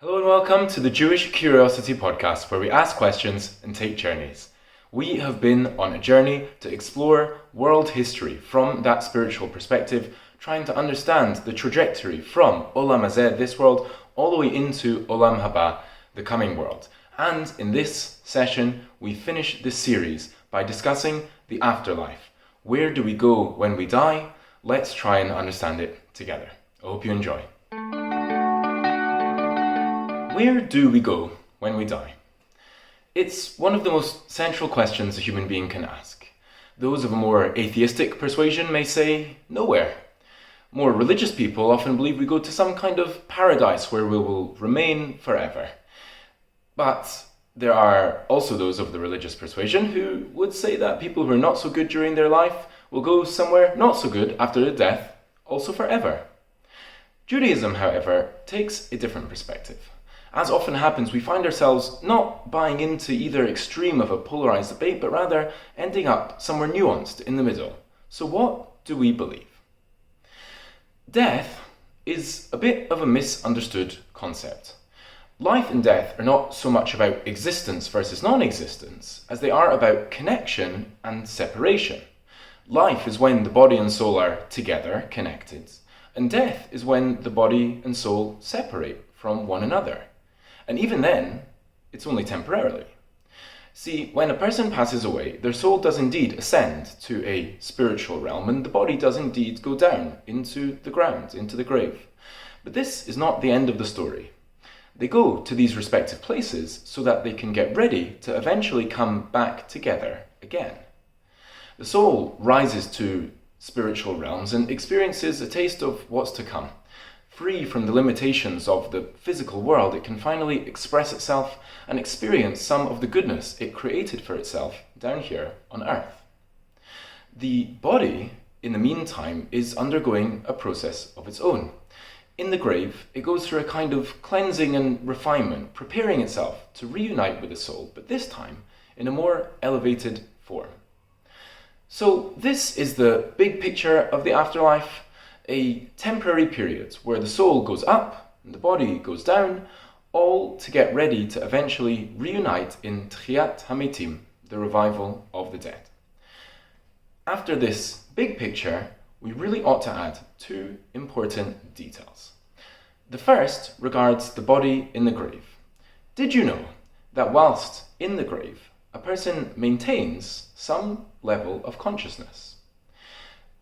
Hello and welcome to the Jewish Curiosity Podcast, where we ask questions and take journeys. We have been on a journey to explore world history from that spiritual perspective, trying to understand the trajectory from Olam Hazeh, this world, all the way into Olam Haba, the coming world. And in this session, we finish this series by discussing the afterlife. Where do we go when we die? Let's try and understand it together. I hope you enjoy. Where do we go when we die? It's one of the most central questions a human being can ask. Those of a more atheistic persuasion may say, nowhere. More religious people often believe we go to some kind of paradise where we will remain forever. But there are also those of the religious persuasion who would say that people who are not so good during their life will go somewhere not so good after their death, also forever. Judaism, however, takes a different perspective. As often happens, we find ourselves not buying into either extreme of a polarized debate, but rather ending up somewhere nuanced in the middle. So what do we believe? Death is a bit of a misunderstood concept. Life and death are not so much about existence versus non-existence as they are about connection and separation. Life is when the body and soul are together, connected, and death is when the body and soul separate from one another. And even then, it's only temporarily. See, when a person passes away, their soul does indeed ascend to a spiritual realm, and the body does indeed go down into the ground, into the grave. But this is not the end of the story. They go to these respective places so that they can get ready to eventually come back together again. The soul rises to spiritual realms and experiences a taste of what's to come. Free from the limitations of the physical world, it can finally express itself and experience some of the goodness it created for itself down here on earth. The body, in the meantime, is undergoing a process of its own. In the grave, it goes through a kind of cleansing and refinement, preparing itself to reunite with the soul, but this time in a more elevated form. So this is the big picture of the afterlife. A temporary period where the soul goes up and the body goes down, all to get ready to eventually reunite in Tchiyat HaMetim, the revival of the dead. After this big picture, we really ought to add two important details. The first regards the body in the grave. Did you know that whilst in the grave, a person maintains some level of consciousness?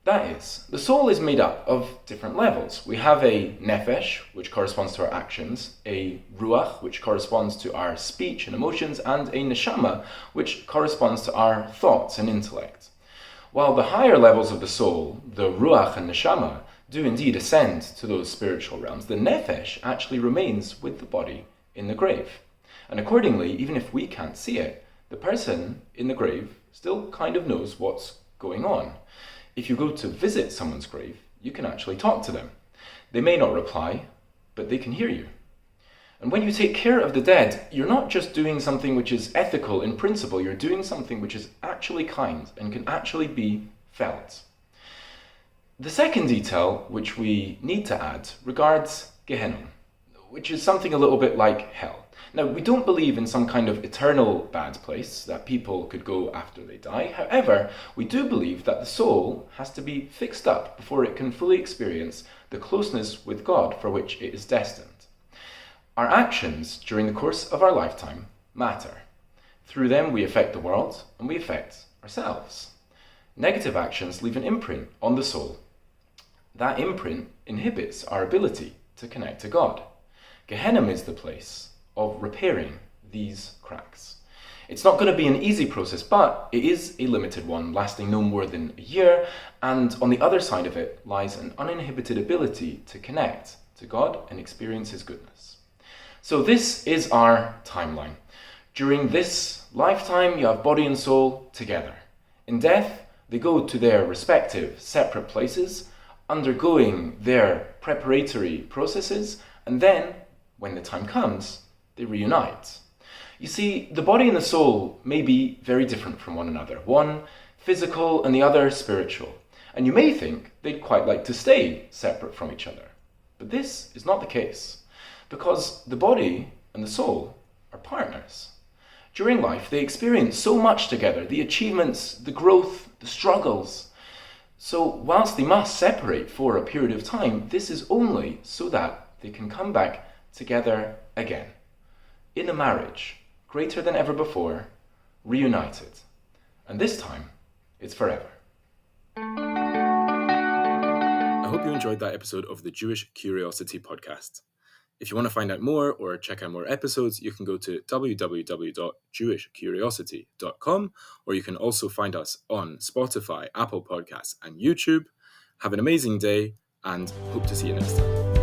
That is, the soul is made up of different levels. We have a nefesh, which corresponds to our actions, a ruach, which corresponds to our speech and emotions, and a neshama, which corresponds to our thoughts and intellect. While the higher levels of the soul, the ruach and neshama, do indeed ascend to those spiritual realms, the nefesh actually remains with the body in the grave. And accordingly, even if we can't see it, the person in the grave still kind of knows what's going on. If you go to visit someone's grave, you can actually talk to them. They may not reply, but they can hear you. And when you take care of the dead, you're not just doing something which is ethical in principle, you're doing something which is actually kind and can actually be felt. The second detail which we need to add regards Gehenna, which is something a little bit like hell. Now, we don't believe in some kind of eternal bad place that people could go after they die. However, we do believe that the soul has to be fixed up before it can fully experience the closeness with God for which it is destined. Our actions during the course of our lifetime matter. Through them, we affect the world and we affect ourselves. Negative actions leave an imprint on the soul. That imprint inhibits our ability to connect to God. Gehenna is the place of repairing these cracks. It's not going to be an easy process, but it is a limited one, lasting no more than a year, and on the other side of it lies an uninhibited ability to connect to God and experience His goodness. So this is our timeline. During this lifetime, you have body and soul together. In death, they go to their respective separate places, undergoing their preparatory processes, and then, when the time comes, they reunite. You see, the body and the soul may be very different from one another, one physical and the other spiritual, and you may think they'd quite like to stay separate from each other. But this is not the case. because the body and the soul are partners. During life, they experience so much together, the achievements, the growth, the struggles. So whilst they must separate for a period of time, this is only so that they can come back together again. In a marriage, greater than ever before, reunited. And this time, it's forever. I hope you enjoyed that episode of the Jewish Curiosity podcast. If you want to find out more or check out more episodes, you can go to www.jewishcuriosity.com, or you can also find us on Spotify, Apple Podcasts, and YouTube. Have an amazing day, and hope to see you next time.